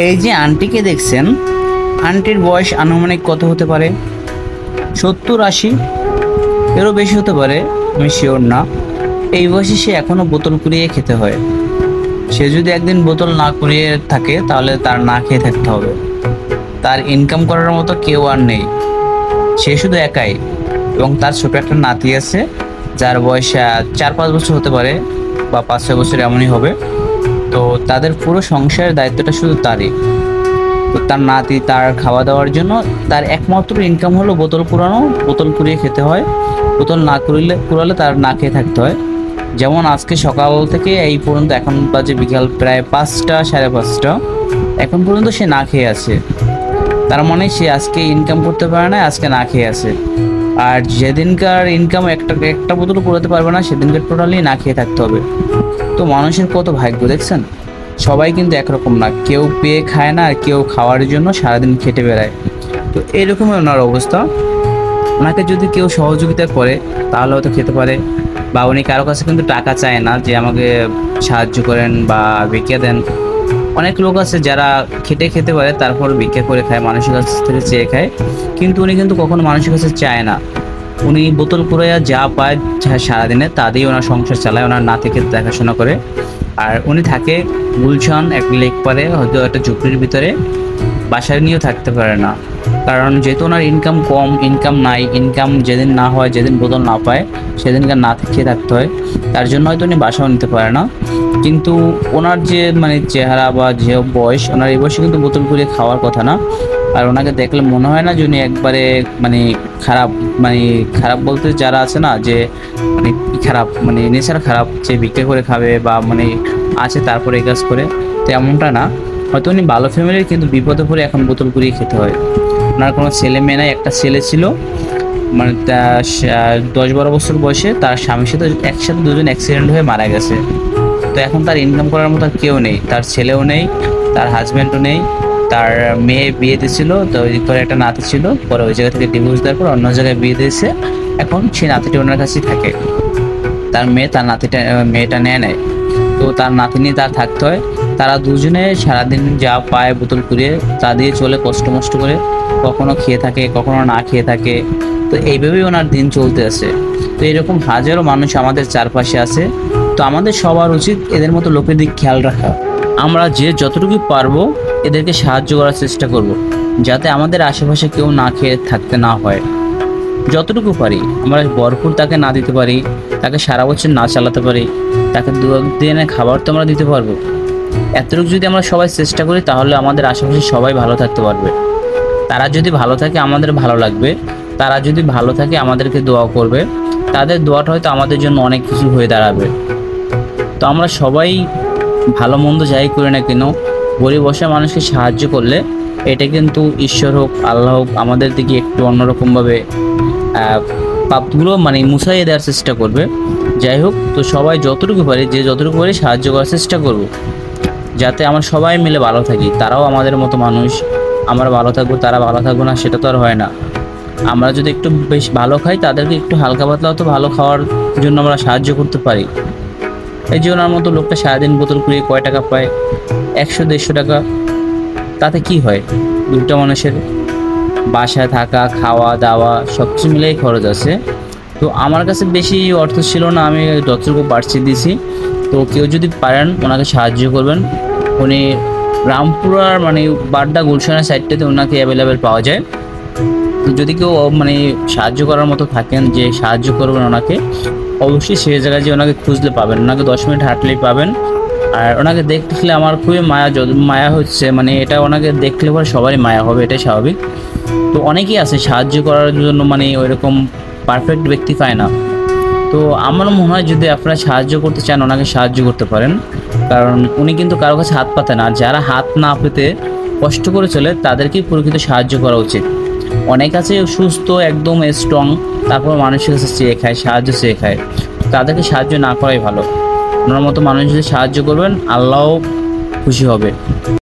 এই যে আন্টিকে দেখছেন, আন্টির বয়স আনুমানিক কত হতে পারে? 70-80, এরও বেশি হতে পারে, আমি শিওর না। এই বয়সে সে এখনো বোতল কুড়িয়ে খেতে হয়। সে যদি একদিন বোতল না কুড়িয়ে থাকে তাহলে তার না খেয়ে থাকতে হবে। তার ইনকাম করার মতো কেউ আর নেই, সে শুধু একাই। এবং তার ছোট একটা নাতি আছে যার বয়স 4-5 বছর হতে পারে বা 5-6 বছর এমনই হবে। তো তাদের পুরো সংসারের দায়িত্বটা শুধু তারই। তো তার নাতি তার খাওয়া দাওয়ার জন্য তার একমাত্র ইনকাম হলো বোতল কুড়ানো, বোতল কুড়িয়ে খেতে হয়। বোতল না কুড়ালে তার না খেয়ে থাকতে হয়। যেমন আজকে সকাল থেকে এই পর্যন্ত, এখন বাজে বিকাল প্রায় 5টা 5:30, এখন পর্যন্ত সে না খেয়ে আছে। তার মানে সে আজকে ইনকাম করতে পারে না, আজকে না খেয়ে আছে। আর যেদিনকার ইনকাম একটা বোতল কুড়াতে পারবে না, সেদিনকার টোটালি না খেয়ে থাকতে হবে। তো মানুষের কত ভাগ্য দেখছেন। সবাই কিন্তু একরকম না, কেউ পেয়ে খায় না আর কেউ খাওয়ার জন্য সারাদিন খেটে বেড়ায়। তো এরকমই ওনার অবস্থা। ওনাকে যদি কেউ সহযোগিতা করে তাহলে হয়তো খেতে পারে, বা উনি কারো কাছে কিন্তু টাকা চায় না যে আমাকে সাহায্য করেন বা ভিক্ষা দেন। অনেক লোক আছে যারা খেটে খেতে পারে তারপর ভিক্ষা করে খায়, মানুষের কাছ থেকে চেয়ে খায়, কিন্তু উনি কিন্তু কখনো মানুষের কাছে চায় না। উনি বোতল কুড়াইয়া যা পায় সারাদিনে তা দিয়ে ওনার সংসার চালায়, ওনার নাতিকে দেখাশোনা করে। আর উনি থাকে গুলশান এক লেক পারে, হয়তো একটা ঝুপড়ির ভিতরে, বাসায় নিয়েও থাকতে পারে না। কারণ যেহেতু ওনার ইনকাম কম, ইনকাম নাই, ইনকাম যেদিন না হয়, যেদিন বোতল না পায় সেদিনকার না খেয়ে থাকতে হয়। তার জন্য হয়তো উনি বাসাও নিতে পারে না। কিন্তু ওনার যে চেহারা বা যে বয়স, ওনার এই বয়সে কিন্তু বোতল কুড়িয়ে খাওয়ার কথা না। আর ওনাকে দেখলে মনে হয় না যে উনি একবারে খারাপ, খারাপ বলতে যারা আছে না যে খারাপ, নেচার খারাপ, যে ভিক্ষা করে খাবে বা আছে তারপরে এই কাজ করে, তো এমনটা না। হয়তো উনি ভালো ফ্যামিলির, কিন্তু বিপদে পড়ে এখন বোতল কুড়িয়ে খেতে হয়। ওনার কোনো ছেলে মেয়ে নাই, একটা ছেলে ছিল, 10-12 বছর বয়সে তার স্বামীর সাথে একসাথে দুজন অ্যাক্সিডেন্ট হয়ে মারা গেছে। তো এখন তার ইনকাম করার মতো কেউ নেই, তার ছেলেও নেই, তার হাজব্যান্ডও নেই। তার মেয়ে বিয়ে দিয়েছিল, তো ওই করে একটা নাতি ছিল, পরে ওই জায়গা থেকে ডিভোর্স দেওয়ার পর অন্য জায়গায় বিয়ে দিয়েছে। এখন সেই নাতিটি ওনার কাছেই থাকে। তার মেয়ে তার মেয়েটা নেয়। তো তার নাতি নিয়ে তার থাকতে হয়। তারা দুজনে সারাদিন যা পায় বোতল কুড়িয়ে তা দিয়ে চলে, কষ্ট মষ্ট করে, কখনো খেয়ে থাকে, কখনো না খেয়ে থাকে। তো এইভাবেই ওনার দিন চলতে আছে। তো এরকম হাজারো মানুষ আমাদের চারপাশে আছে। তো আমাদের সবার উচিত এদের মতো লোকের দিক খেয়াল রাখা। আমরা যে যতটুকু পারবো এদেরকে সাহায্য করার চেষ্টা করব, যাতে আমাদের আশেপাশে কেউ না খেয়ে থাকতে না হয়। যতটুকু পারি আমরা ভরপুর তাকে না দিতে পারি, তাকে সারা বছর না চালাতে পারি, তাকে 2 দিনের খাবার তো আমরা দিতে পারবো। এতটুকু যদি আমরা সবাই চেষ্টা করি তাহলে আমাদের আশেপাশে সবাই ভালো থাকতে পারবে। তারা যদি ভালো থাকে আমাদের ভালো লাগবে, তারা যদি ভালো থাকে আমাদেরকে দোয়া করবে, তাদের দোয়াটা হয়তো আমাদের জন্য অনেক কিছু হয়ে দাঁড়াবে। তো আমরা সবাই ভালো মন্দ যাই করি না কেন, গরিব অসহায় মানুষকে সাহায্য করলে এটা কিন্তু ঈশ্বর হোক, আল্লাহ হোক, আমাদের দিকে একটু অন্যরকমভাবে পাপগুলো মুছাইয়ে দেওয়ার চেষ্টা করবে। যাই হোক, তো সবাই যতটুকু পারি, যে যতটুকু পারি সাহায্য করার চেষ্টা করব, যাতে আমরা সবাই মিলে ভালো থাকি। তারাও আমাদের মতো মানুষ, আমরা ভালো থাকবো, তারা ভালো থাকবো না সেটা তো আর হয় না। আমরা যদি একটু বেশ ভালো খাই, তাদেরকে একটু হালকা পাতলাও তো ভালো খাওয়ার জন্য আমরা সাহায্য করতে পারি। এই যে ওনার মতো লোকটা সারাদিন বোতল কুড়িয়ে কয় টাকা পায়? 100-150 টাকা। তাতে কি হয়? 2টা মানুষের বাসায় থাকা, খাওয়া দাওয়া সব কিছু মিলেই খরচ আছে। তো আমার কাছে বেশি অর্থ ছিল না, আমি যতটুকু পারছি দিছি। তো কেউ যদি পারেন ওনাকে সাহায্য করবেন। উনি রামপুরার বাড্ডা গুলশানের সাইডটাতে ওনাকে অ্যাভেলেবেল পাওয়া যায়। তো যদি কেউ সাহায্য করার মতো থাকেন, যে সাহায্য করবেন ওনাকে, অবশ্যই সেই জায়গায় যে ওনাকে খুঁজলে পাবেন, ওনাকে 10 মিনিট হাঁটলেই পাবেন। আর ওনাকে দেখলে আমার খুবই মায়া হচ্ছে, এটা ওনাকে দেখলে পরে সবারই মায়া হবে, এটাই স্বাভাবিক। তো অনেকেই আছে সাহায্য করার জন্য, ওইরকম পারফেক্ট ব্যক্তি পায় না। তো আমার মনে হয় যদি আপনারা সাহায্য করতে চান ওনাকে সাহায্য করতে পারেন, কারণ উনি কিন্তু কারো কাছে হাত পাতে না। যারা হাত না পেতে কষ্ট করে চলে তাদেরকেই প্রকৃত সাহায্য করা উচিত। অনেক আছে সুস্থ একদম স্ট্রং, তারপর মানুষের কাছে চেয়ে খায়, সাহায্য চেয়ে খায়, তাদেরকে সাহায্য না করাই ভালো। ওনার মতো মানুষ যদি সাহায্য করবেন, আল্লাহও খুশি হবে।